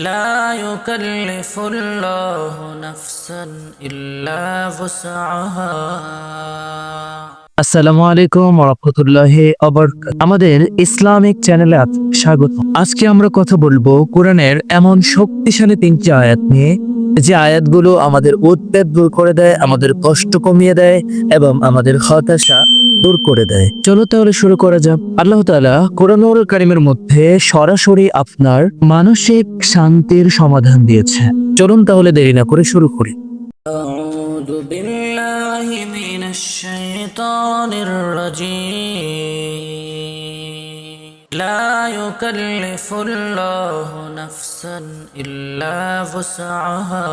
لا يكلف الله نفسا إلا وسعها। আসসালামু আলাইকুম ওয়া রাহমাতুল্লাহি ওয়া বারাকাতুহু। আমাদের ইসলামিক চ্যানেলে স্বাগত। আজকে আমরা কথা বলবো কোরআনের এমন শক্তিশালী 3টি আয়াত নিয়ে, যে আয়াতগুলো আমাদের উদ্বেগ দূর করে দেয়, আমাদের কষ্ট কমিয়ে দেয় এবং আমাদের হতাশা দূর করে দেয়। চলো তাহলে শুরু করা যাক। আল্লাহ তাআলা কোরআনুল কারীমের মধ্যে সরাসরি আপনার মানসিক শান্তির সমাধান দিয়েছে। চলুন তাহলে দেরি না করে শুরু করি। أعوذ بالله من الشيطان الرجيم لا يكلف الله نفسا إلا وسعها।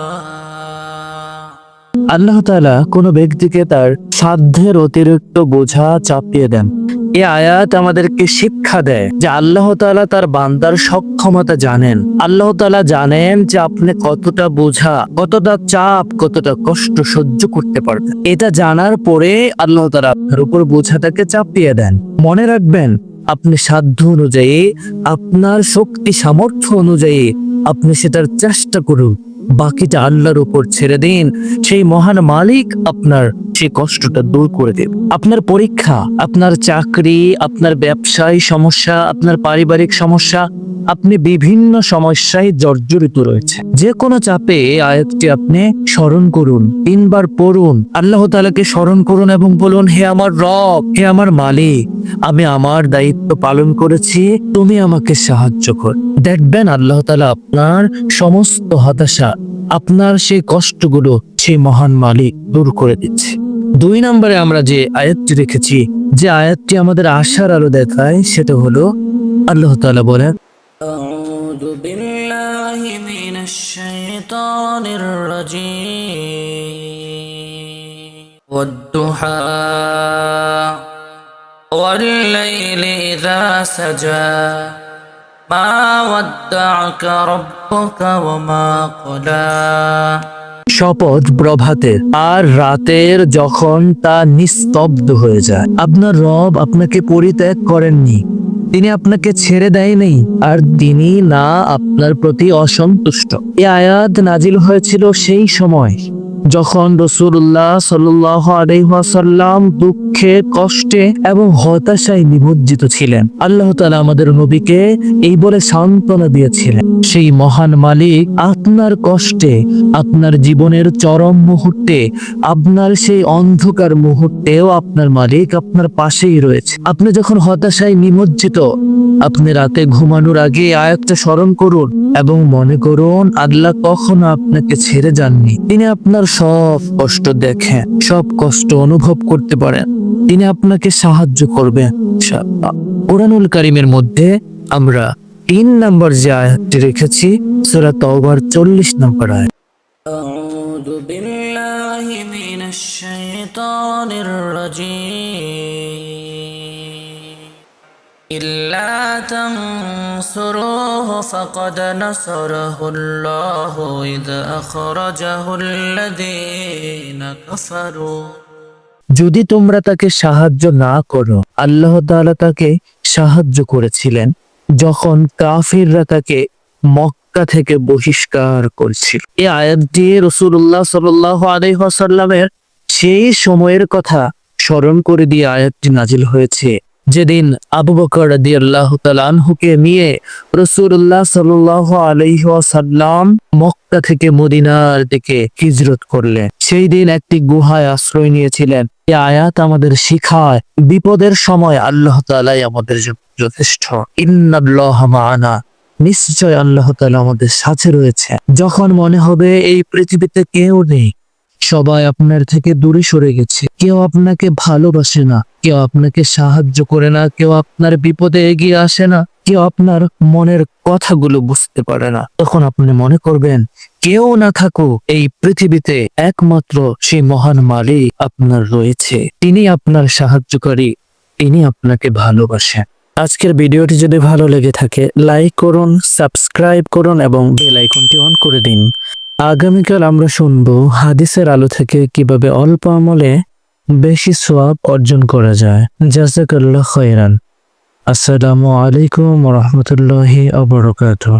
আল্লাহ তাআলা কোনো ব্যক্তিকে তার সাধ্যের অতিরিক্ত বোঝা চাপিয়ে দেন। এই আয়াত আমাদেরকে শিক্ষা দেয় যে আল্লাহ তাআলা তার বান্দার সক্ষমতা জানেন। আল্লাহ তাআলা জানেন যে আপনি কতটা বোঝা, কতটা চাপ, কতটা কষ্ট সহ্য করতে পারবেন। এটা জানার পরে আল্লাহ তাআলা আপনার উপর বোঝাটাকে চাপিয়ে দেন। মনে রাখবেন, আপনি সাধ্য অনুযায়ী, আপনার শক্তি সামর্থ্য অনুযায়ী আপনি সেটার চেষ্টা করুন, বাকিটা আল্লাহর উপর ছেড়ে দিন। সেই মহান মালিক আপনার সেই কষ্টটা দূর করে দেবে। আপনার পরীক্ষা, আপনার চাকরি, আপনার ব্যবসায় সমস্যা, আপনার পারিবারিক সমস্যা, আপনি বিভিন্ন সমস্যায় জর্জরিত রয়েছে। যে কোনো চাপে আয়াতটি আপনি স্মরণ করুন, 3 বার পড়ুন, আল্লাহ তাআলাকে স্মরণ করুন এবং বলুন, হে আমার রব, হে আমার মালিক, আমি আমার দায়িত্ব পালন করেছি, তুমি আমাকে সাহায্য কর। দেখবেন আল্লাহ তাআলা আপনার সমস্ত হতাশা, আপনার সেই কষ্টগুলো সেই মহান মালিক দূর করে দিচ্ছে। 2 নম্বরে আমরা যে আয়াতটি রেখেছি, যে আয়াতটি আমাদের আশার আলো দেখায়, সেটা হলো আল্লাহ তাআলা বলেন, أعوذ بالله من الشيطان الرجيم والضحى والليل إذا سجى ما ودعك ربك وما قلى। শপথ প্রভাতের আর রাতের যখন তা নিস্তব্ধ হয়ে যায়। আপনার রব আপনাকে পরিত্যাগ করেননি, তিনি আপনাকে ছেড়ে দেয়নি, আর তিনি না আপনার প্রতি অসন্তুষ্ট। এই আয়াত নাজিল হয়েছিল সেই সময় যখন রাসূলুল্লাহ সাল্লাল্লাহু আলাইহি ওয়াসাল্লাম দুঃখে, কষ্টে এবং হতাশায় নিমজ্জিত ছিলেন। আল্লাহ তাআলা আমাদের নবীকে এই বলে সান্ত্বনা দিয়েছিলেন, সেই মহান মালিক আপনার কষ্টে, আপনার জীবনের চরম মুহূর্তে, আপনার সেই অন্ধকার মুহূর্তেও আপনার মালিক আপনার পাশেই রয়েছে। আপনি যখন হতাশায় নিমজ্জিত, আপনি রাতে ঘুমানোর আগে আয়াতটা স্মরণ করুন এবং মনে করুন, আল্লাহ কখনো আপনাকে ছেড়ে যাননি। তিনি আপনার সব কষ্ট দেখেন, সব কষ্ট অনুভব করতে পারেন, তিনি আপনাকে সাহায্য করবেন ইনশাআল্লাহ। কোরআনুল কারীমের মধ্যে আমরা 3 নম্বর যে আয়াতটি রেখেছি, সূরা তাওবার 40 নম্বর আয়াত। أعوذ بالله من الشيطان الرجيم إلا تنصروه فقد نصره الله إذ أخرجه الذين كفروا। যদি তোমরা তাকে সাহায্য না করো, আল্লাহ তাআলা তাকে সাহায্য করেছিলেন যখন কাফিররা তাকে মক্কা থেকে বহিষ্কার করেছিল। এই আয়াতটি রাসূলুল্লাহ সাল্লাল্লাহু আলাইহি ওয়াসাল্লামের সেই সময়ের কথা স্মরণ করে দিয়ে আয়াতটি নাজিল হয়েছে, যেদিন আবু বকর রাদিয়াল্লাহু তাআলা আনহুকে নিয়ে রাসূলুল্লাহ সাল্লাল্লাহু আলাইহি ওয়াসাল্লাম মক্কা থেকে মদিনার দিকে হিজরত করলেন। সেই দিন একটি গুহায় আশ্রয় নিয়েছিলেন। এই আয়াত আমাদের শিখায়, বিপদের সময় আল্লাহ তাআলাই আমাদের যথেষ্ট। ইন্নাল্লাহা মা'ানা, নিশ্চয় আল্লাহ তাআলা আমাদের সাথে রয়েছে। যখন মনে হবে এই পৃথিবীতে কেউ নেই, সবাই আপনার থেকে দূরে সরে গেছে, কেউ আপনাকে ভালোবাসে না, কেউ আপনাকে সাহায্য করে না, কেউ আপনার বিপদে এগিয়ে আসে না, কেউ আপনার মনের কথাগুলো বুঝতে পারে না, তখন আপনি মনে করবেন, কেউ না থাকুক এই পৃথিবীতে একমাত্র সেই মহান মালিক আপনার রয়েছে, তিনি আপনার সাহায্যকারী, তিনি আপনাকে ভালোবাসেন। আজকের ভিডিওটি যদি ভালো লেগে থাকে, লাইক করুন, সাবস্ক্রাইব করুন এবং বেল আইকনটি অন করে দিন। আগামীকাল আমরা শুনবো হাদিসের আলো থেকে কিভাবে অল্প আমলে বেশি সওয়াব অর্জন করা যায়। জাযাকাল্লাহু খাইরান। আসসালামু আলাইকুম ওয়া রাহমাতুল্লাহি ওয়া বারাকাতুহু।